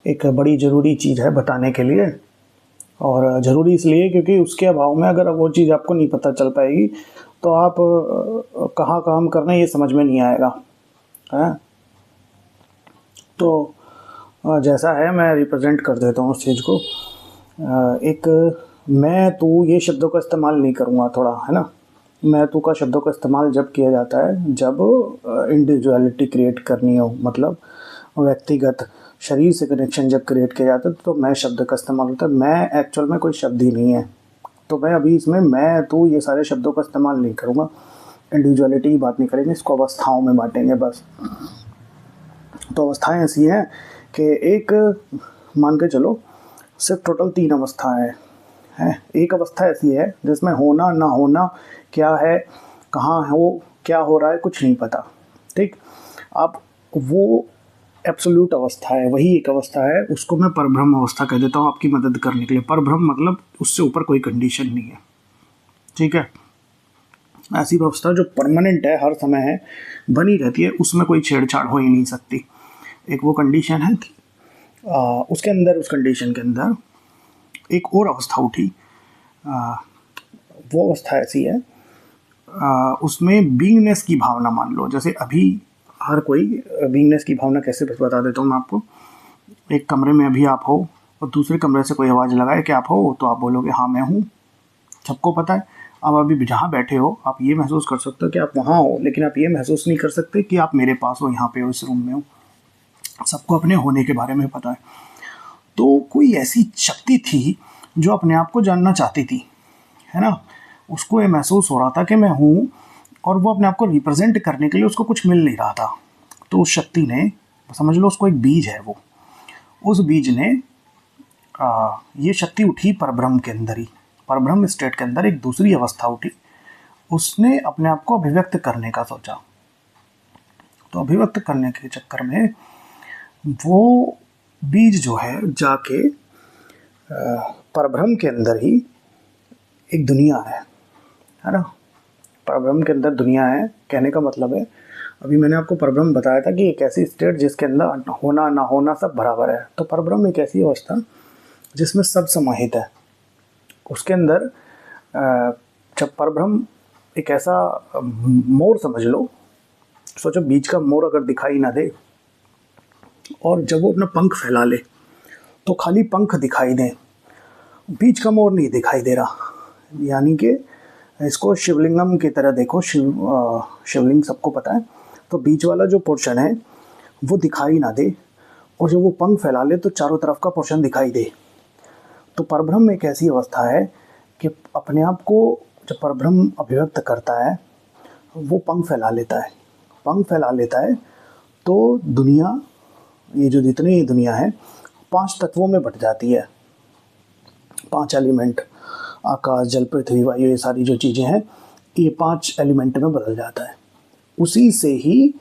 एक बड़ी ज़रूरी चीज़ है बताने के लिए। और ज़रूरी इसलिए क्योंकि उसके अभाव में अगर वो चीज़ आपको नहीं पता चल पाएगी तो आप कहाँ काम करना है ये समझ में नहीं आएगा, हैं? तो जैसा है मैं रिप्रेजेंट कर देता हूँ उस चीज़ को। एक मैं तू ये शब्दों का इस्तेमाल नहीं करूँगा थोड़ा, है ना? मैं तू का शब्दों का इस्तेमाल जब किया जाता है जब इंडिविजुअलिटी क्रिएट करनी हो, मतलब व्यक्तिगत शरीर से कनेक्शन जब क्रिएट किया जाता है तो मैं शब्द का इस्तेमाल होता है। मैं एक्चुअल में कोई शब्द ही नहीं है, तो मैं अभी इसमें मैं तू ये सारे शब्दों का इस्तेमाल नहीं करूँगा। इंडिविजुअलिटी की बात नहीं करेंगे, इसको अवस्थाओं में बांटेंगे बस। तो अवस्थाएं ऐसी हैं कि एक मान के चलो सिर्फ टोटल 3 अवस्थाएं हैं। एक अवस्था ऐसी है जिसमें होना ना होना क्या है, कहाँ हो, क्या हो रहा है, कुछ नहीं पता, ठीक। अब वो एब्सोल्यूट अवस्था है, वही एक अवस्था है, उसको मैं परब्रह्म अवस्था कह देता हूँ आपकी मदद करने के लिए। परब्रह्म मतलब उससे ऊपर कोई कंडीशन नहीं है, ठीक है। ऐसी अवस्था जो परमानेंट है, हर समय है, बनी रहती है, उसमें कोई छेड़छाड़ हो ही नहीं सकती। एक वो कंडीशन है कि उसके अंदर, उस कंडीशन के अंदर एक और अवस्था उठी। वो अवस्था ऐसी है, उसमें बीइंगनेस की भावना मान लो। जैसे अभी हर कोई बीइंगनेस की भावना कैसे बता देता हूँ मैं आपको। एक कमरे में अभी आप हो और दूसरे कमरे से कोई आवाज़ लगाए कि आप हो, तो आप बोलोगे हाँ मैं हूँ, सबको पता है। अब अभी जहाँ बैठे हो आप ये महसूस कर सकते हो कि आप वहाँ हो, लेकिन आप ये महसूस नहीं कर सकते कि आप मेरे पास हो, यहाँ पे हो, इस रूम में हो। सबको अपने होने के बारे में पता है। तो कोई ऐसी शक्ति थी जो अपने आप को जानना चाहती थी, है ना? उसको ये महसूस हो रहा था कि मैं हूँ, और वो अपने आप को रिप्रेजेंट करने के लिए उसको कुछ मिल नहीं रहा था। तो उस शक्ति ने, समझ लो उसको एक बीज है वो, उस बीज ने ये शक्ति उठी परब्रह्म के अंदर ही, परब्रह्म स्टेट के अंदर एक दूसरी अवस्था उठी। उसने अपने आप को अभिव्यक्त करने का सोचा। तो अभिव्यक्त करने के चक्कर में वो बीज जो है जाके परब्रह्म के अंदर ही एक दुनिया है ना? परब्रह्म के अंदर दुनिया है, कहने का मतलब है, अभी मैंने आपको परब्रह्म बताया था कि एक ऐसी स्टेट जिसके अंदर होना ना होना सब बराबर है। तो परब्रह्म एक ऐसी अवस्था जिसमें सब समाहित है। उसके अंदर जब परब्रह्म एक ऐसा मोर समझ लो, सोचो बीज का मोर अगर दिखाई ना दे और जब वो अपना पंख फैला ले तो खाली पंख दिखाई दे, बीज का मोर नहीं दिखाई दे रहा। यानी कि इसको शिवलिंगम की तरह देखो, शिवलिंग सबको पता है। तो बीच वाला जो पोर्शन है वो दिखाई ना दे, और जब वो पंख फैला ले तो चारों तरफ का पोर्शन दिखाई दे। तो परब्रह्म एक ऐसी अवस्था है कि अपने आप को जब परब्रह्म अभिव्यक्त करता है वो पंख फैला लेता है। पंख फैला लेता है तो दुनिया, ये जो जितनी दुनिया है 5 तत्वों में बट जाती है। 5 एलिमेंट, आकाश, जल, पृथ्वी, वायु, ये सारी जो चीज़ें हैं ये 5 एलिमेंट में बदल जाता है। उसी से ही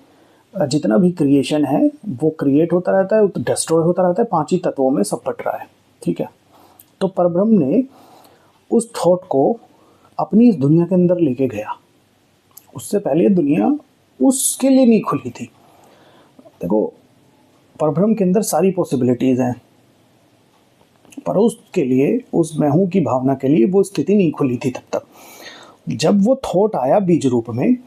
जितना भी क्रिएशन है वो क्रिएट होता रहता है, डिस्ट्रॉय होता रहता है, 5 ही तत्वों में सब बट रहा है, ठीक है। तो परब्रह्म ने उस थॉट को अपनी इस दुनिया के अंदर लेके गया। उससे पहले दुनिया उसके लिए नहीं खुली थी। देखो परब्रह्म के अंदर सारी पॉसिबिलिटीज़ हैं, पर उसके लिए, उस मैं हूँ की भावना के लिए वो स्थिति नहीं खुली थी तब तक। जब वो थॉट आया बीज रूप में,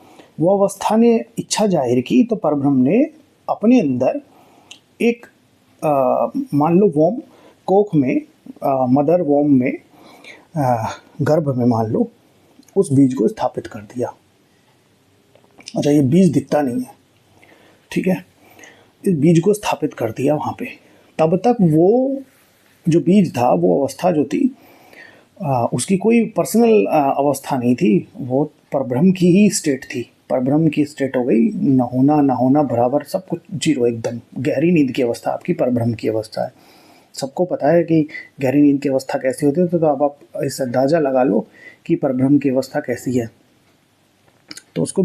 वो अवस्था ने इच्छा जाहिर की, तो परब्रह्म ने अपने अंदर एक मान लो वोम कोख में, मदर वोम में, गर्भ में मान लो, उस बीज को स्थापित कर दिया। अच्छा ये बीज दिखता नहीं है, ठीक है, इस बीज को स्थापित कर दिया वहाँ पे। तब तक वो जो बीज था, वो अवस्था जो थी, उसकी कोई पर्सनल अवस्था नहीं थी, वो परब्रह्म की ही स्टेट थी। परब्रह्म की स्टेट हो गई, ना होना बराबर, सब कुछ जीरो, एकदम गहरी नींद की अवस्था आपकी परब्रह्म की अवस्था है। सबको पता है कि गहरी नींद की अवस्था कैसी होती है, तो अब आप इससे अंदाज़ा लगा लो कि परब्रह्म की अवस्था कैसी है। तो उसको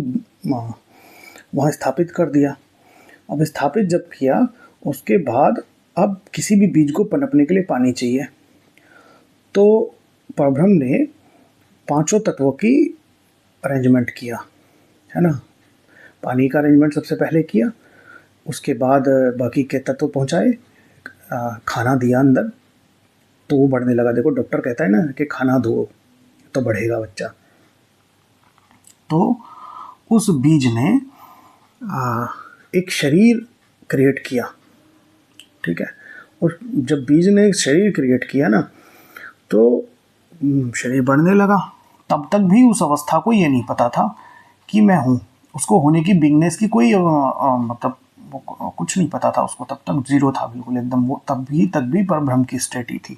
वहाँ स्थापित कर दिया। अब स्थापित जब किया उसके बाद अब किसी भी बीज को पनपने के लिए पानी चाहिए। तो परब्रह्म ने 5 तत्वों की अरेंजमेंट किया, है ना। पानी का अरेंजमेंट सबसे पहले किया, उसके बाद बाकी के तत्व पहुँचाए, खाना दिया अंदर तो वो बढ़ने लगा। देखो डॉक्टर कहता है ना कि खाना दो तो बढ़ेगा बच्चा। तो उस बीज ने एक शरीर क्रिएट किया, ठीक है। और जब बीज ने एक शरीर क्रिएट किया ना तो शरीर बढ़ने लगा। तब तक भी उस अवस्था को ये नहीं पता था कि मैं हूँ, उसको होने की बिगनेस की कोई मतलब कुछ नहीं पता था उसको, तब तक जीरो था बिल्कुल एकदम। वो तब भी परब्रह्म की स्टेट ही थी,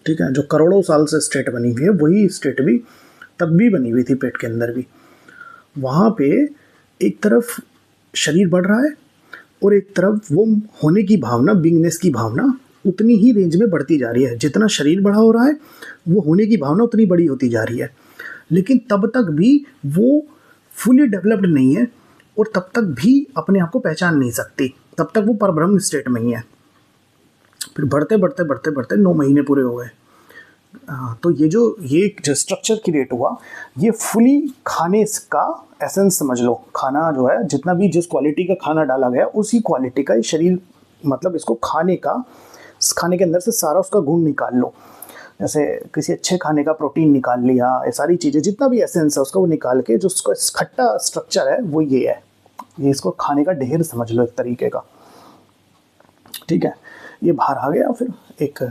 ठीक है। जो करोड़ों साल से स्टेट बनी हुई है वही स्टेट भी तब भी बनी हुई थी पेट के अंदर भी। वहाँ पे एक तरफ शरीर बढ़ रहा है और एक तरफ वो होने की भावना, बिगनेस की भावना उतनी ही रेंज में बढ़ती जा रही है। जितना शरीर बड़ा हो रहा है वो होने की भावना उतनी बड़ी होती जा रही है, लेकिन तब तक भी वो फुली डेवलप्ड नहीं है और तब तक भी अपने आप को पहचान नहीं सकती, तब तक वो परब्रह्म स्टेट में ही है। फिर बढ़ते बढ़ते बढ़ते बढ़ते 9 महीने पूरे हो गए। तो ये जो स्ट्रक्चर क्रिएट हुआ ये फुली खाने का एसेंस समझ लो। खाना जो है जितना भी जिस क्वालिटी का खाना डाला गया उसी क्वालिटी का शरीर, मतलब इसको खाने के अंदर से सारा उसका गुण निकाल लो। जैसे किसी अच्छे खाने का प्रोटीन निकाल लिया, ये सारी चीज़ें जितना भी एसेंस है उसका वो निकाल के जो उसका खट्टा स्ट्रक्चर है वो ये है। ये इसको खाने का ढेर समझ लो एक तरीके का, ठीक है। ये बाहर आ गया, फिर एक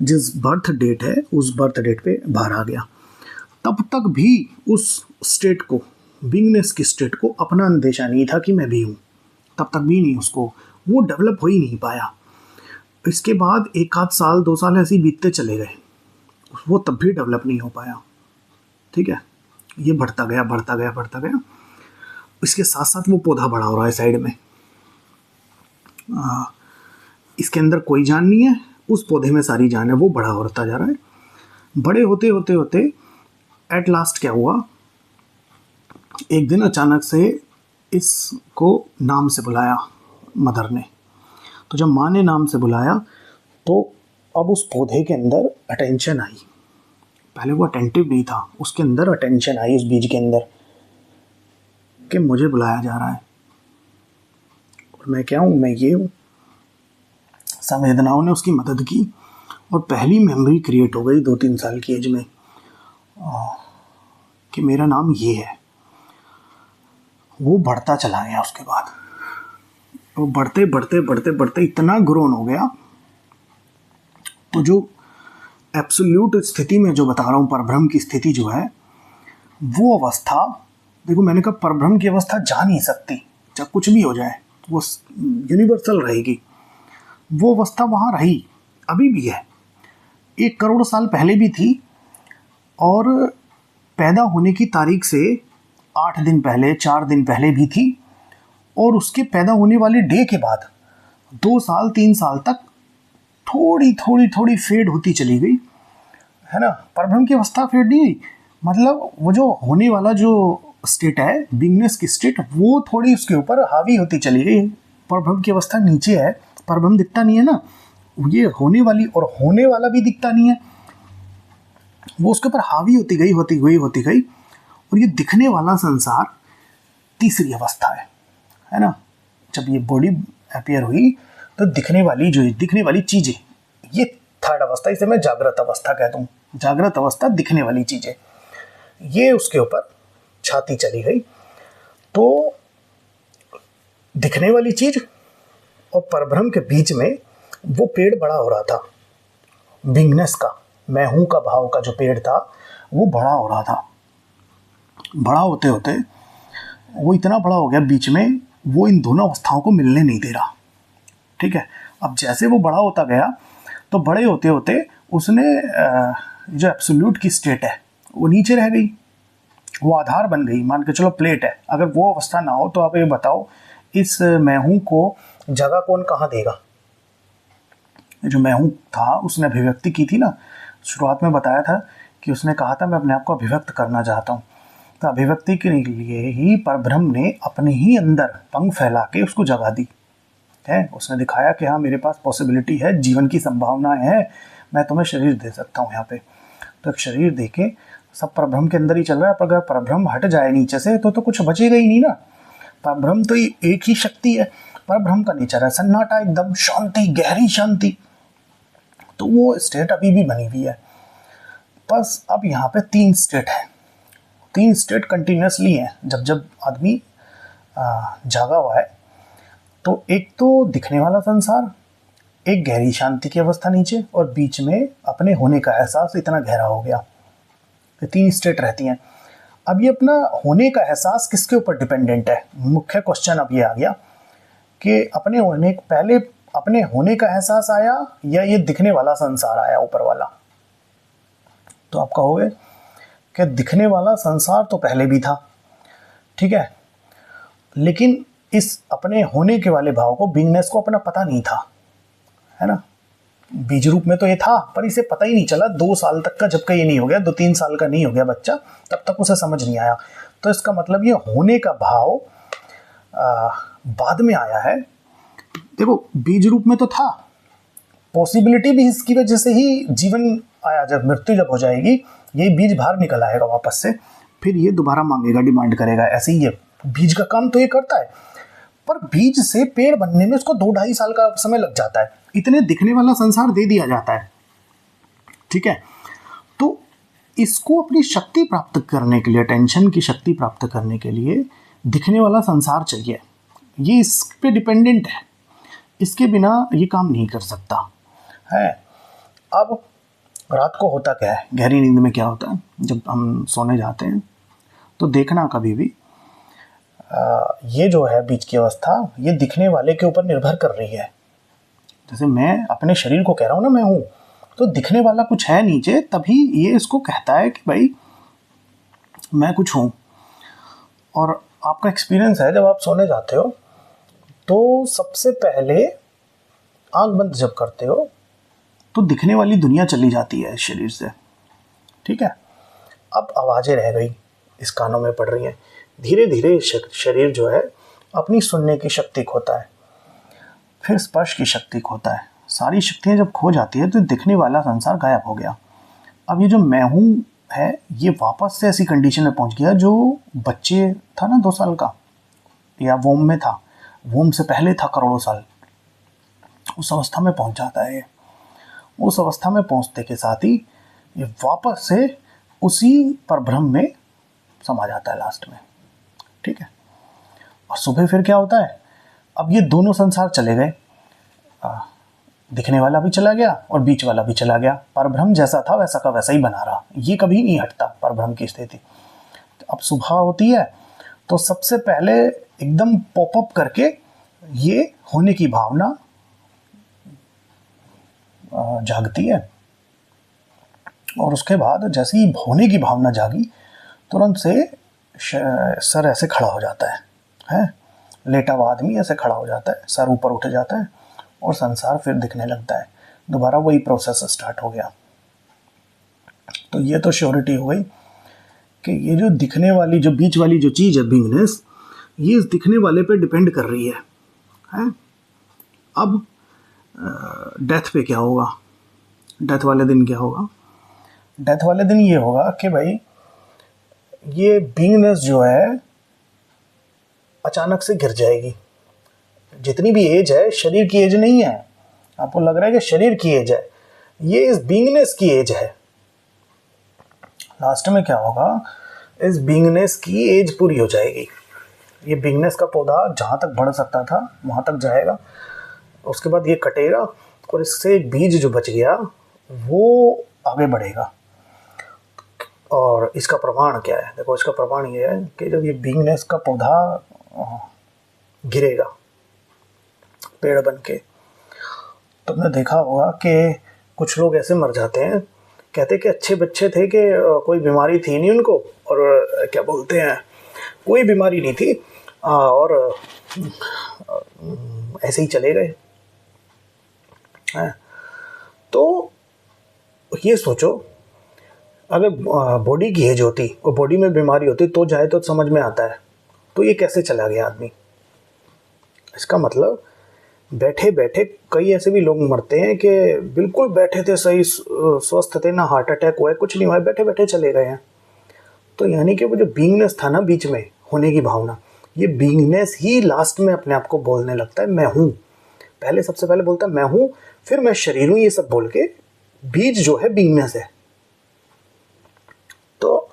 जिस बर्थ डेट है उस बर्थ डेट पे बाहर आ गया। तब तक भी उस स्टेट को, बिंगनेस की स्टेट को अपना अंदेशा नहीं था कि मैं भी हूँ। तब तक भी नहीं, उसको वो डेवलप हो ही नहीं पाया। इसके बाद 1 आध साल 2 साल ऐसे ही बीतते चले गए, वो तब भी डेवलप नहीं हो पाया, ठीक है। ये बढ़ता गया बढ़ता गया बढ़ता गया। इसके साथ साथ वो पौधा बड़ा हो रहा है साइड में। इसके अंदर कोई जान नहीं है, उस पौधे में सारी जान है, वो बड़ा होता जा रहा है। बड़े होते होते होते एट लास्ट क्या हुआ, एक दिन अचानक से इसको नाम से बुलाया मदर ने। तो जब माँ ने नाम से बुलाया तो अब उस पौधे के अंदर अटेंशन आई। पहले वो अटेंटिव नहीं था, उसके अंदर अटेंशन आई उस बीज के अंदर कि मुझे बुलाया जा रहा है और मैं क्या हूँ, मैं ये हूँ। संवेदनाओं ने उसकी मदद की और पहली मेमोरी क्रिएट हो गई 2-3 साल की एज में कि मेरा नाम ये है। वो बढ़ता चला गया। उसके बाद वो बढ़ते बढ़ते बढ़ते बढ़ते इतना ग्रोन हो गया। तो जो एब्सोल्यूट स्थिति में जो बता रहा हूँ, परब्रह्म की स्थिति जो है, वो अवस्था, देखो मैंने कहा परब्रह्म की अवस्था जा नहीं सकती, जब कुछ भी हो जाए वो यूनिवर्सल रहेगी। वो अवस्था वहाँ रही, अभी भी है, 1 करोड़ साल पहले भी थी और पैदा होने की तारीख से 8 दिन पहले, 4 दिन पहले भी थी, और उसके पैदा होने वाले डे के बाद 2 साल 3 साल तक थोड़ी थोड़ी थोड़ी फेड होती चली गई, है ना। परब्रह्म की अवस्था फेड नहीं हुई, मतलब वो जो होने वाला जो स्टेट है, बिगनेस की स्टेट, वो थोड़ी उसके ऊपर हावी होती चली गई। परब्रह्म की अवस्था नीचे है, परब्रह्म दिखता नहीं है ना, ये होने वाली और होने वाला भी दिखता नहीं है, वो उसके ऊपर हावी होती गई होती गई होती गई। और ये दिखने वाला संसार तीसरी अवस्था है ना। जब ये बॉडी अपीयर हुई तो दिखने वाली चीज़ें, ये थर्ड अवस्था, इसे मैं जागृत अवस्था कहता हूँ। जागृत अवस्था, दिखने वाली चीज़ें, ये उसके ऊपर छाती चली गई। तो दिखने वाली चीज़ और परब्रह्म के बीच में वो पेड़ बड़ा हो रहा था, बिंगनेस का, मैं हूँ का भाव का जो पेड़ था वो बड़ा हो रहा था। बड़ा होते होते वो इतना बड़ा हो गया, बीच में वो इन दोनों अवस्थाओं को मिलने नहीं दे रहा, ठीक है। अब जैसे वो बड़ा होता गया तो बड़े होते होते उसने जो एब्सोल्यूट की स्टेट है वो नीचे रह गई, वो आधार बन गई, मान के चलो प्लेट है। अगर वो अवस्था ना हो तो आप ये बताओ इस मैं हूँ को जगह कौन कहाँ देगा। जो मैं हूँ था उसने अभिव्यक्ति की थी ना, शुरुआत में बताया था कि उसने कहा था मैं अपने आप को अभिव्यक्त करना चाहता हूँ। तो अभिव्यक्ति के लिए ही परब्रह्म ने अपने ही अंदर पंख फैला के उसको जगह दी है। उसने दिखाया कि हाँ मेरे पास पॉसिबिलिटी है, जीवन की संभावनाएं हैं, मैं तुम्हें शरीर दे सकता हूँ यहाँ पे। तो एक शरीर दे के सब परब्रह्म के अंदर ही चल रहा है। पर अगर परब्रह्म हट जाए नीचे से तो कुछ बचेगा ही नहीं ना। परब्रह्म तो एक ही शक्ति है, पर ब्रह्म का नेचर है सन्नाटा, एकदम शांति, गहरी शांति। तो वो स्टेट अभी भी बनी हुई है। बस अब यहाँ पे 3 स्टेट है, 3 स्टेट कंटिन्यूसली हैं जब जब आदमी जागा हुआ है। तो एक तो दिखने वाला संसार, एक गहरी शांति की अवस्था नीचे, और बीच में अपने होने का एहसास इतना गहरा हो गया। ये 3 स्टेट रहती हैं। अब ये अपना होने का एहसास किसके ऊपर डिपेंडेंट है? मुख्य क्वेश्चन अब ये आ गया कि अपने होने पहले अपने होने का एहसास आया या ये दिखने वाला संसार आया ऊपर वाला? तो आप कहोगे कि दिखने वाला संसार तो पहले भी था, ठीक है, लेकिन इस अपने होने के वाले भाव को, बिंगनेस को अपना पता नहीं था, है ना। बीज रूप में तो ये था, पर इसे पता ही नहीं चला 2 साल तक का, जब का ये नहीं हो गया, 2-3 साल का नहीं हो गया बच्चा, तब तक उसे समझ नहीं आया। तो इसका मतलब ये होने का भाव बाद में आया है। देखो बीज रूप में तो था, पॉसिबिलिटी भी इसकी वजह से ही जीवन आया। जब मृत्यु जब हो जाएगी, ये बीज बाहर निकल आएगा वापस से, फिर ये दोबारा मांगेगा, डिमांड करेगा। ऐसे ही ये बीज का काम तो ये करता है, पर बीज से पेड़ बनने में उसको 2-2.5 साल का समय लग जाता है। इतने दिखने वाला संसार दे दिया जाता है, ठीक है। तो इसको अपनी शक्ति प्राप्त करने के लिए, टेंशन की शक्ति प्राप्त करने के लिए दिखने वाला संसार चाहिए। ये इस पे डिपेंडेंट है, इसके बिना ये काम नहीं कर सकता है। अब रात को होता क्या है, गहरी नींद में क्या होता है, जब हम सोने जाते हैं तो देखना कभी भी ये जो है बीच की अवस्था, ये दिखने वाले के ऊपर निर्भर कर रही है। जैसे मैं अपने शरीर को कह रहा हूँ ना मैं हूँ, तो दिखने वाला कुछ है नीचे, तभी ये इसको कहता है कि भाई मैं कुछ हूँ। और आपका एक्सपीरियंस है, जब आप सोने जाते हो तो सबसे पहले आंख बंद जब करते हो तो दिखने वाली दुनिया चली जाती है इस शरीर से, ठीक है। अब आवाज़ें रह गई, इस कानों में पड़ रही हैं। धीरे धीरे शरीर जो है अपनी सुनने की शक्ति खोता है, फिर स्पर्श की शक्ति खोता है। सारी शक्तियाँ जब खो जाती है तो दिखने वाला संसार गायब हो गया। अब ये जो मैं हूँ है, ये वापस से ऐसी कंडीशन में पहुँच गया जो बच्चे था ना 2 साल का, या वोम में था, वोम से पहले था करोड़ों साल, उस अवस्था में पहुँच जाता है। उस अवस्था में पहुँचते के साथ ही ये वापस से उसी परब्रह्म में समा जाता है लास्ट में, ठीक है। और सुबह फिर क्या होता है, अब ये दोनों संसार चले गए, दिखने वाला भी चला गया और बीच वाला भी चला गया। परब्रह्म जैसा था वैसा का वैसा ही बना रहा, ये कभी नहीं हटता परब्रह्म की स्थिति। अब सुबह होती है तो सबसे पहले एकदम पॉपअप करके ये होने की भावना जागती है, और उसके बाद जैसे ही होने की भावना जागी, तुरंत से सर ऐसे खड़ा हो जाता है, लेटा हुआ आदमी ऐसे खड़ा हो जाता है, सर ऊपर उठ जाता है और संसार फिर दिखने लगता है। दोबारा वही प्रोसेस स्टार्ट हो गया। तो ये तो श्योरिटी हो गई कि ये जो दिखने वाली, जो बीच वाली जो चीज़ है बिंगनेस, ये इस दिखने वाले पे डिपेंड कर रही है? अब डेथ पे क्या होगा, डेथ वाले दिन क्या होगा? डेथ वाले दिन ये होगा कि भाई ये बिंगनेस जो है अचानक से गिर जाएगी। जितनी भी एज है, शरीर की एज नहीं है। आपको लग रहा है कि शरीर की एज है, ये इस बिंगनेस की एज है। लास्ट में क्या होगा, इस बिंगनेस की एज पूरी हो जाएगी। ये बिंगनेस का पौधा जहाँ तक बढ़ सकता था वहाँ तक जाएगा, उसके बाद ये कटेगा और इससे एक बीज जो बच गया वो आगे बढ़ेगा। और इसका प्रमाण क्या है? देखो, इसका प्रमाण ये है कि जब ये बिंगनेस का पौधा गिरेगा पेड़ बन के, तो तुमने देखा होगा कि कुछ लोग ऐसे मर जाते हैं, कहते कि अच्छे बच्चे थे कि कोई बीमारी थी नहीं उनको, और क्या बोलते हैं, कोई बीमारी नहीं थी, और ऐसे ही चले गए। तो ये सोचो, अगर बॉडी की एज होती और बॉडी में बीमारी होती तो जाए तो समझ में आता है, तो ये कैसे चला गया आदमी? इसका मतलब बैठे बैठे कई ऐसे भी लोग मरते हैं कि बिल्कुल बैठे थे, सही स्वस्थ थे, ना हार्ट अटैक हुआ है, कुछ नहीं हुआ है, बैठे बैठे चले गए हैं। तो यानी कि वो जो बिंगनेस था ना बीच में, होने की भावना, ये बीइंगनेस ही लास्ट में अपने आप को बोलने लगता है मैं हूँ। पहले सबसे पहले बोलता है मैं हूँ, फिर मैं शरीर हूँ, ये सब बोल के बीज जो है बीइंगनेस है। तो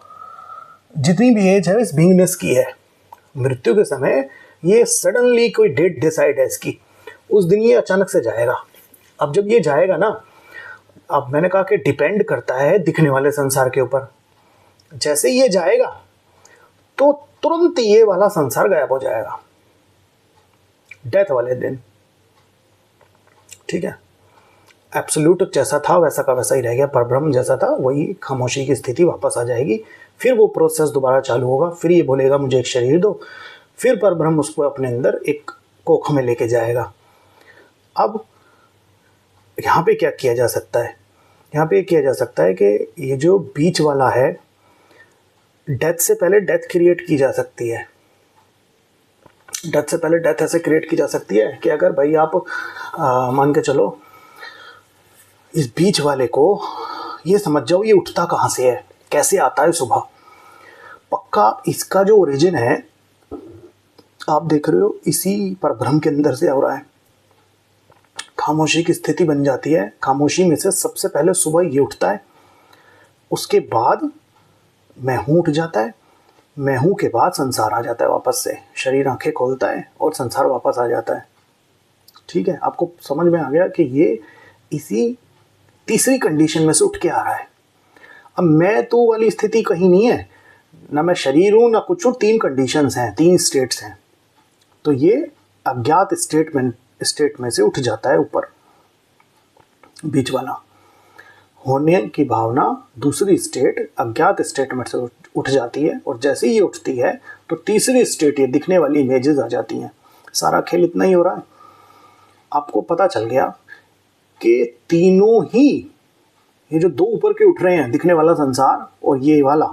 जितनी भी एज है इस बीइंगनेस की है, मृत्यु के समय ये सडनली कोई डेट डिसाइड है इसकी, उस दिन ये अचानक से जाएगा। अब जब ये जाएगा ना, अब मैंने कहा कि डिपेंड करता है दिखने वाले संसार के ऊपर। जैसे ही ये जाएगा तो तुरंत ये वाला संसार गायब हो जाएगा, डेथ वाले दिन। ठीक है, एब्सोल्यूट जैसा था वैसा का वैसा ही रह गया, परब्रह्म जैसा था वही खामोशी की स्थिति वापस आ जाएगी। फिर वो प्रोसेस दोबारा चालू होगा, फिर ये बोलेगा मुझे एक शरीर दो, फिर परब्रह्म उसको अपने अंदर एक कोख में लेके जाएगा। अब यहाँ पे क्या किया जा सकता है, यहाँ पे किया जा सकता है कि ये जो बीच वाला है, डेथ से पहले डेथ क्रिएट की जा सकती है। डेथ से पहले डेथ ऐसे क्रिएट की जा सकती है कि अगर भाई आप मान के चलो इस बीच वाले को ये समझ जाओ ये उठता कहाँ से है, कैसे आता है सुबह। पक्का इसका जो ओरिजिन है आप देख रहे हो इसी परब्रह्म के अंदर से हो रहा है। खामोशी की स्थिति बन जाती है, खामोशी में से सबसे पहले सुबह ये उठता है, उसके बाद मैं हूँ उठ जाता है, मैं हूँ के बाद संसार आ जाता है वापस से, शरीर आंखें खोलता है और संसार वापस आ जाता है। ठीक है, आपको समझ में आ गया कि ये इसी तीसरी कंडीशन में से उठ के आ रहा है। अब मैं तो वाली स्थिति कहीं नहीं है, ना मैं शरीर हूँ ना कुछ हूँ, तीन कंडीशंस हैं, तीन स्टेट्स हैं। तो ये अज्ञात स्टेट में से उठ जाता है ऊपर, बीच वाला होने की भावना दूसरी स्टेट अज्ञात स्टेट में से उठ जाती है, और जैसे ही ये उठती है तो तीसरी स्टेट ये दिखने वाली इमेजेस आ जाती हैं। सारा खेल इतना ही हो रहा है। आपको पता चल गया कि तीनों ही, ये जो दो ऊपर के उठ रहे हैं दिखने वाला संसार और ये वाला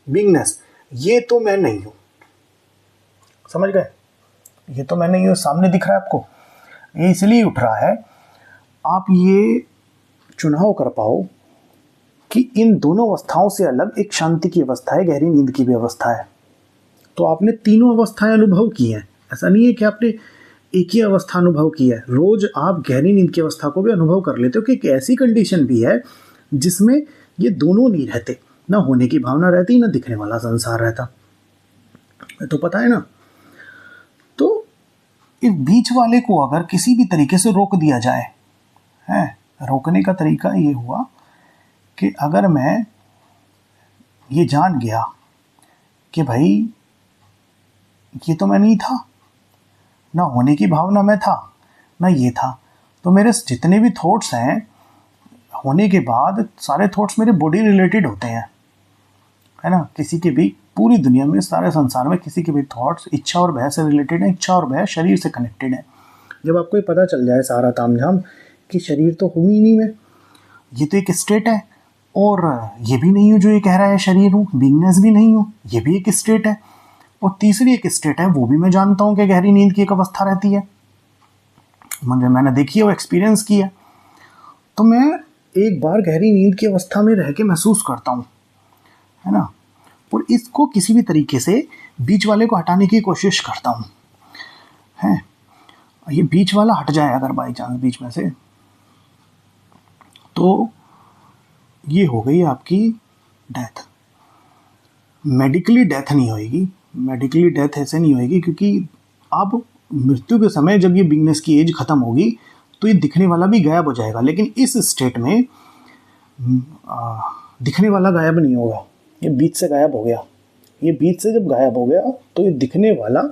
बीइंगनेस, ये तो मैं नहीं हूँ। समझ गए, ये तो मैं नहीं हूँ, सामने दिख रहा है आपको, ये इसलिए उठ रहा है। आप ये चुनाव कर पाओ कि इन दोनों अवस्थाओं से अलग एक शांति की अवस्था है, गहरी नींद की भी अवस्था है। तो आपने तीनों अवस्थाएं अनुभव की हैं, ऐसा नहीं है कि आपने एक ही अवस्था अनुभव की है। रोज आप गहरी नींद की अवस्था को भी अनुभव कर लेते हो कि एक ऐसी कंडीशन भी है जिसमें ये दोनों नहीं रहते, ना होने की भावना रहती ना दिखने वाला संसार रहता, तो पता है ना। तो इस बीच वाले को अगर किसी भी तरीके से रोक दिया जाए, है रोकने का तरीका ये हुआ कि अगर मैं ये जान गया कि भाई ये तो मैं नहीं था, ना होने की भावना में था ना ये था, तो मेरे जितने भी थॉट्स हैं होने के बाद सारे थॉट्स मेरे बॉडी रिलेटेड होते हैं, है ना। किसी के भी पूरी दुनिया में सारे संसार में किसी के भी थॉट्स इच्छा और भय से रिलेटेड है, इच्छा और भय शरीर से कनेक्टेड है। जब आपको ये पता चल जाए सारा तामझाम कि शरीर तो हूँ ही नहीं मैं, ये तो एक स्टेट है, और ये भी नहीं हूँ जो ये कह रहा है शरीर हूँ, बीइंगनेस भी नहीं हूँ, ये भी एक स्टेट है, और तीसरी एक स्टेट है वो भी मैं जानता हूँ कि गहरी नींद की एक अवस्था रहती है, मैंने देखी है वो एक्सपीरियंस की है। तो मैं एक बार गहरी नींद की अवस्था में रह के महसूस करता हूँ, है ना, और इसको किसी भी तरीके से बीच वाले को हटाने की कोशिश करता हूँ, है। ये बीच वाला हट जाए अगर बाई चांस बीच में से, तो ये हो गई आपकी डेथ। मेडिकली डेथ नहीं होएगी, मेडिकली डेथ ऐसे नहीं होएगी, क्योंकि अब मृत्यु के समय जब ये बीइंगनेस की एज खत्म होगी तो ये दिखने वाला भी गायब हो जाएगा, लेकिन इस स्टेट में दिखने वाला गायब नहीं होगा, ये बीच से गायब हो गया। ये बीच से जब गायब हो गया तो ये दिखने वाला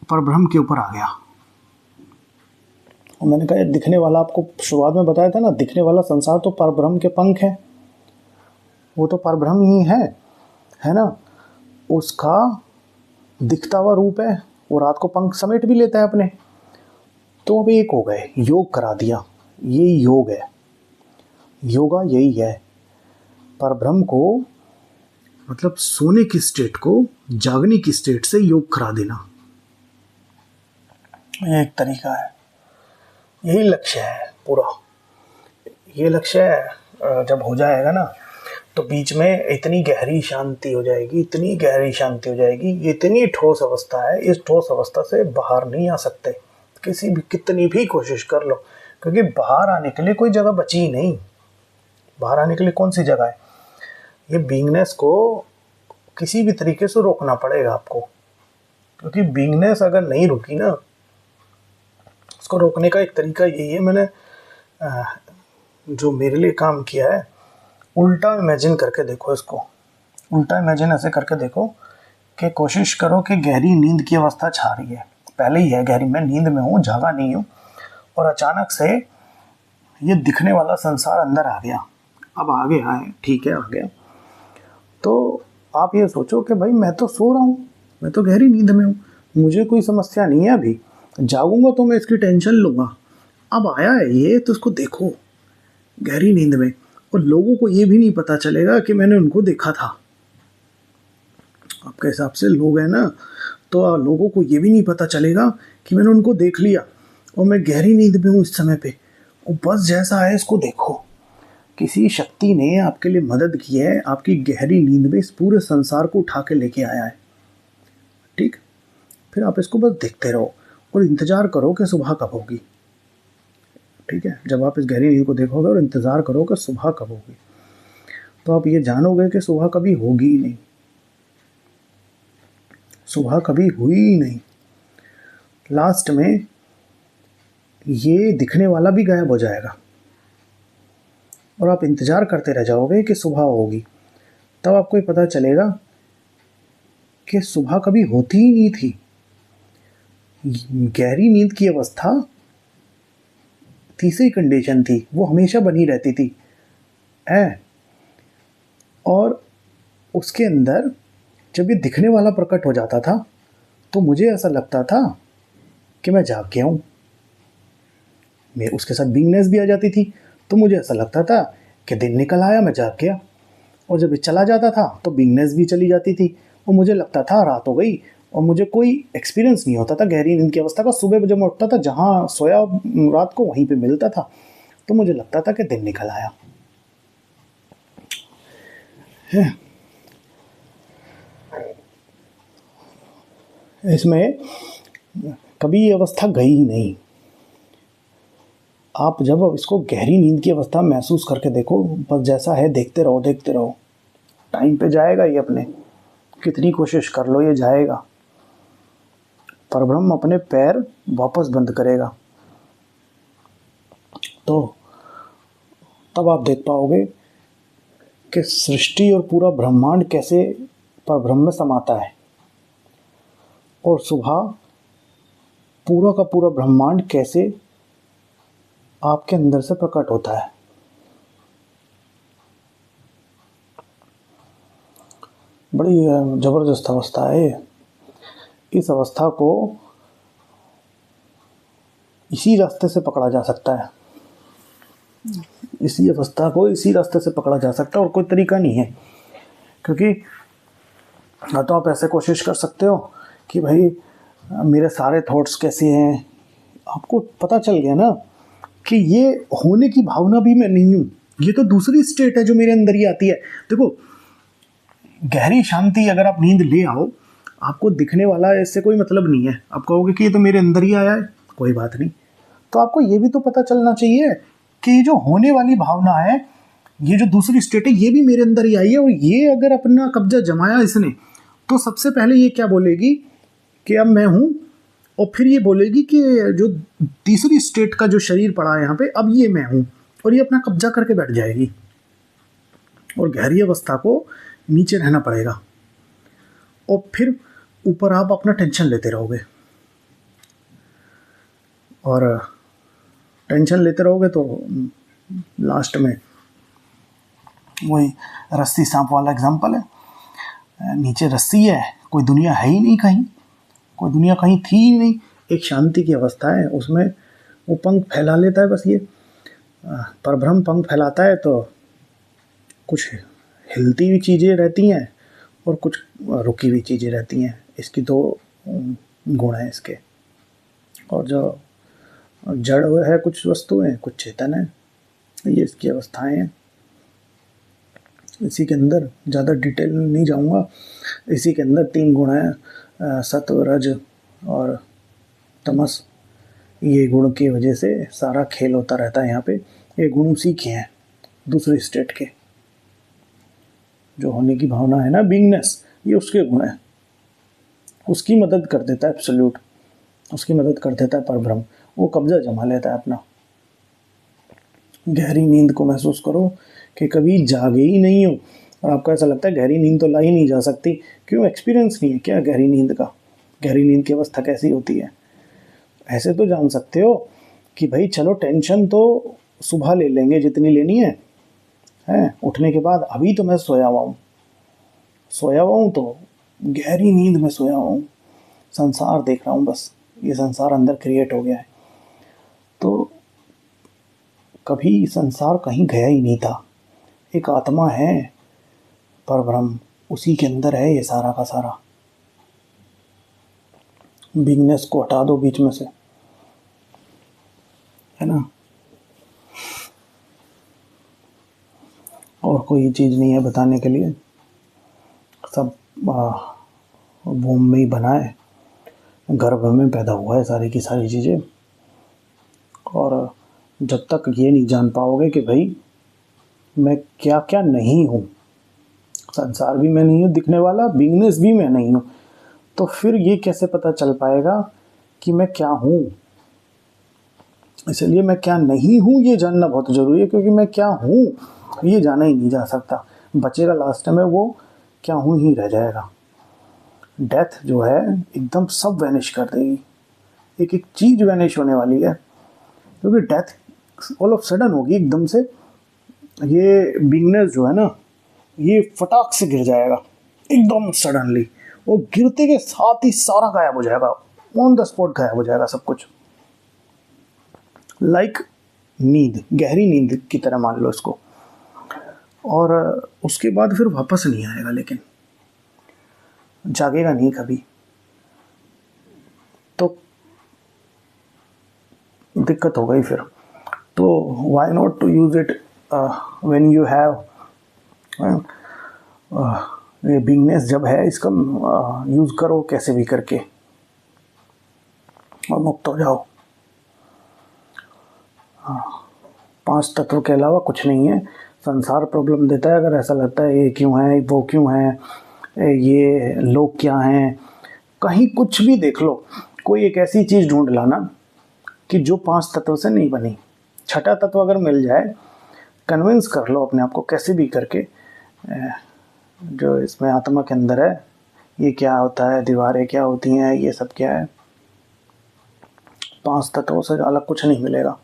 परब्रह्म के ऊपर आ गया। और मैंने कहा दिखने वाला, आपको शुरुआत में बताया था ना, दिखने वाला संसार तो परब्रह्म के पंख है, वो तो परब्रह्म ही है ना। उसका दिखता हुआ रूप है, वो रात को पंख समेट भी लेता है अपने। तो अब एक हो गए, योग करा दिया, ये योग है, योगा यही है, परब्रह्म को मतलब सोने की स्टेट को जागने की स्टेट से योग करा देना, ये एक तरीका है, यही लक्ष्य है पूरा। ये लक्ष्य जब हो जाएगा ना तो बीच में इतनी गहरी शांति हो जाएगी, इतनी गहरी शांति हो जाएगी, ये इतनी ठोस अवस्था है, इस ठोस अवस्था से बाहर नहीं आ सकते, किसी भी कितनी भी कोशिश कर लो, क्योंकि बाहर आने के लिए कोई जगह बची ही नहीं। बाहर आने के लिए कौन सी जगह है? ये बीइंगनेस को किसी भी तरीके से रोकना पड़ेगा आपको, क्योंकि बीइंगनेस अगर नहीं रुकी ना, इसको रोकने का एक तरीका यही है, मैंने जो मेरे लिए काम किया है, उल्टा इमेजिन करके देखो इसको। उल्टा इमेजिन ऐसे करके देखो कि कोशिश करो कि गहरी नींद की अवस्था छा रही है, पहले ही है गहरी, मैं नींद में हूँ, जागा नहीं हूँ, और अचानक से ये दिखने वाला संसार अंदर आ गया। अब आ गया है, ठीक है, आ गया, तो आप ये सोचो कि भाई मैं तो सो रहा हूँ, मैं तो गहरी नींद में हूँ, मुझे कोई समस्या नहीं है, अभी जागूंगा तो मैं इसकी टेंशन लूँगा। अब आया है ये, तो उसको देखो गहरी नींद में, और लोगों को ये भी नहीं पता चलेगा कि मैंने उनको देखा था। आपके हिसाब से लोग हैं ना, तो लोगों को ये भी नहीं पता चलेगा कि मैंने उनको देख लिया और मैं गहरी नींद में हूँ इस समय पे, और बस जैसा है इसको देखो। किसी शक्ति ने आपके लिए मदद की है, आपकी गहरी नींद में इस पूरे संसार को उठा के लेके आया है, ठीक। फिर आप इसको बस देखते रहो और इंतज़ार करो कि सुबह कब होगी, ठीक है। जब आप इस गहरी नींद को देखोगे और इंतज़ार करो कि सुबह कब होगी, तो आप ये जानोगे कि सुबह कभी होगी ही नहीं, सुबह कभी हुई ही नहीं। लास्ट में ये दिखने वाला भी गायब हो जाएगा और आप इंतज़ार करते रह जाओगे कि सुबह होगी। तब आपको ये पता चलेगा कि सुबह कभी होती ही नहीं थी। गहरी नींद की अवस्था तीसरी कंडीशन थी, वो हमेशा बनी रहती थी है। और उसके अंदर जब ये दिखने वाला प्रकट हो जाता था तो मुझे ऐसा लगता था कि मैं जाग गया हूँ। मैं उसके साथ बीइंगनेस भी आ जाती थी, तो मुझे ऐसा लगता था कि दिन निकल आया, मैं जाग गया। और जब ये चला जाता था तो बीइंगनेस भी चली जाती थी और मुझे लगता था रात हो गई, और मुझे कोई एक्सपीरियंस नहीं होता था गहरी नींद की अवस्था का। सुबह जब मैं उठता था, जहाँ सोया रात को वहीं पे मिलता था, तो मुझे लगता था कि दिन निकल आया है। इसमें कभी ये अवस्था गई ही नहीं। आप जब इसको गहरी नींद की अवस्था महसूस करके देखो, बस जैसा है देखते रहो, देखते रहो, टाइम पे जाएगा ये अपने, कितनी कोशिश कर लो ये जाएगा। परब्रह्म अपने पैर वापस बंद करेगा, तो तब आप देख पाओगे कि सृष्टि और पूरा ब्रह्मांड कैसे परब्रह्म में समाता है, और सुबह पूरा का पूरा ब्रह्मांड कैसे आपके अंदर से प्रकट होता है। बड़ी ज़बरदस्त अवस्था है। इस अवस्था को इसी रास्ते से पकड़ा जा सकता है, इसी अवस्था को इसी रास्ते से पकड़ा जा सकता है, और कोई तरीका नहीं है। क्योंकि ना तो आप ऐसे कोशिश कर सकते हो कि भाई मेरे सारे थॉट्स कैसे हैं, आपको पता चल गया ना कि ये होने की भावना भी मैं नहीं हूँ, ये तो दूसरी स्टेट है जो मेरे अंदर ही आती है। देखो, गहरी शांति अगर आप नींद ले आओ, आपको दिखने वाला इससे कोई मतलब नहीं है। आप कहोगे कि ये तो मेरे अंदर ही आया है, कोई बात नहीं। तो आपको ये भी तो पता चलना चाहिए कि ये जो होने वाली भावना है, ये जो दूसरी स्टेट है, ये भी मेरे अंदर ही आई है, और ये अगर अपना कब्जा जमाया इसने, तो सबसे पहले ये क्या बोलेगी कि अब मैं हूँ, और फिर ये बोलेगी कि जो तीसरी स्टेट का जो शरीर पड़ा है यहाँ पे, अब ये मैं हूँ, और ये अपना कब्जा करके बैठ जाएगी, और गहरी अवस्था को नीचे रहना पड़ेगा, और फिर ऊपर आप अपना टेंशन लेते रहोगे, और टेंशन लेते रहोगे तो लास्ट में वही रस्सी सांप वाला एग्जांपल है। नीचे रस्सी है, कोई दुनिया है ही नहीं, कहीं कोई दुनिया कहीं थी ही नहीं, एक शांति की अवस्था है, उसमें वो पंख फैला लेता है। बस ये परब्रह्म पंख फैलाता है तो कुछ हिलती हुई चीज़ें रहती हैं और कुछ रुकी हुई चीज़ें रहती हैं। इसकी दो गुण हैं इसके। और जो जड़ है कुछ वस्तुएं, कुछ चेतन है, ये इसकी अवस्थाएं हैं। इसी के अंदर ज़्यादा डिटेल में नहीं जाऊँगा। इसी के अंदर 3 गुण हैं, सत्व, रज और तमस। ये गुण की वजह से सारा खेल होता रहता है यहाँ पे। ये गुण उसी के हैं, दूसरी स्टेट के। जो होने की भावना है ना, बीइंगनेस, ये उसके गुण है। उसकी मदद कर देता है एब्सोल्यूट, उसकी मदद कर देता है परब्रह्म। वो कब्जा जमा लेता है अपना। गहरी नींद को महसूस करो कि कभी जागे ही नहीं हो और आपको ऐसा लगता है गहरी नींद तो ला ही नहीं जा सकती। क्यों? एक्सपीरियंस नहीं है क्या गहरी नींद का? गहरी नींद की अवस्था कैसी होती है? ऐसे तो जान सकते हो कि भाई चलो टेंशन तो सुबह ले लेंगे जितनी लेनी है, हैं उठने के बाद। अभी तो मैं सोया हुआ हूँ तो गहरी नींद में सोया हुआ हूँ, संसार देख रहा हूँ, बस ये संसार अंदर क्रिएट हो गया है। तो कभी संसार कहीं गया ही नहीं था। एक आत्मा है परब्रह्म, उसी के अंदर है ये सारा का सारा। बिगनेस को हटा दो बीच में से, है ना। और कोई चीज़ नहीं है बताने के लिए। सब वोम में ही बना है, गर्भ में पैदा हुआ है सारी की सारी चीज़ें। और जब तक ये नहीं जान पाओगे कि भाई मैं क्या क्या नहीं हूँ, संसार भी मैं नहीं हूँ दिखने वाला, बिगनेस भी मैं नहीं हूँ, तो फिर ये कैसे पता चल पाएगा कि मैं क्या हूँ। इसलिए मैं क्या नहीं हूँ ये जानना बहुत ज़रूरी है, क्योंकि मैं क्या हूँ ये जाना ही नहीं जा सकता। बचेगा लास्ट में वो क्या हूँ ही रह जाएगा। डेथ जो है एकदम सब वैनिश कर देगी, एक एक चीज़ वैनिश होने वाली है, क्योंकि डेथ ऑल ऑफ सडन होगी एकदम से। ये बिगनेस जो है ना, ये फटाक से गिर जाएगा एकदम सडनली, वो गिरते के साथ ही सारा गायब हो जाएगा, ऑन द स्पॉट गायब हो जाएगा सब कुछ। लाइक नींद, गहरी नींद की तरह मान लो इसको। और उसके बाद फिर वापस नहीं आएगा, लेकिन जागेगा नहीं कभी। तो दिक्कत हो गई फिर। तो why not to use it when you have ये बिगनेस जब है, इसका यूज़ करो कैसे भी करके और मुक्त हो जाओ। 5 तत्व के अलावा कुछ नहीं है। संसार प्रॉब्लम देता है, अगर ऐसा लगता है ये क्यों है, वो क्यों है, ये लोग क्या हैं, कहीं कुछ भी देख लो, कोई एक ऐसी चीज़ ढूंढ लाना कि जो 5 तत्व से नहीं बनी। छठा तत्व अगर मिल जाए, कन्विंस कर लो अपने आप को कैसे भी करके, जो इसमें आत्मा के अंदर है, ये क्या होता है, दीवारें क्या होती हैं, ये सब क्या है। 5 तत्वों से अलग कुछ नहीं मिलेगा।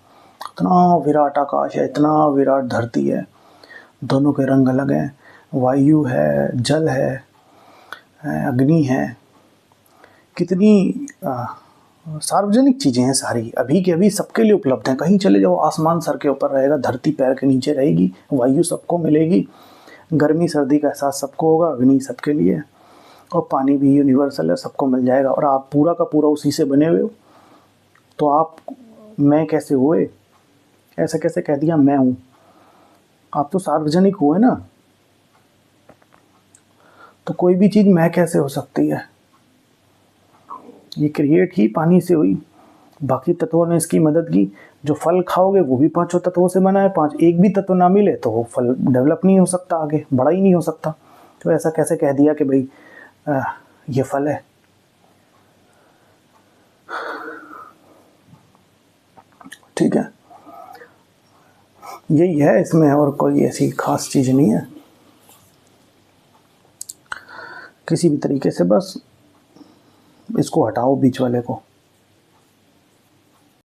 इतना विराट आकाश है, इतना विराट धरती है, दोनों के रंग अलग हैं, वायु है, जल है, अग्नि है, कितनी सार्वजनिक चीज़ें हैं सारी, अभी के अभी सबके लिए उपलब्ध हैं। कहीं चले जाओ, आसमान सर के ऊपर रहेगा, धरती पैर के नीचे रहेगी, वायु सबको मिलेगी, गर्मी सर्दी का एहसास सबको होगा, अग्नि सबके लिए, और पानी भी यूनिवर्सल है, सबको मिल जाएगा। और आप पूरा का पूरा उसी से बने हुए हो, तो आप मैं कैसे हुए? ऐसा कैसे कह दिया मैं हूँ? आप तो सार्वजनिक हुए ना, तो कोई भी चीज़ मैं कैसे हो सकती है? ये क्रिएट ही पानी से हुई, बाकी तत्वों ने इसकी मदद की। जो फल खाओगे वो भी 5 तत्वों से बना है। 5 एक भी तत्व ना मिले तो वो फल डेवलप नहीं हो सकता, आगे बड़ा ही नहीं हो सकता। तो ऐसा कैसे कह दिया कि भाई ये फल है? ठीक है, यही है इसमें, और कोई ऐसी खास चीज़ नहीं है। किसी भी तरीके से बस इसको हटाओ बीच वाले को।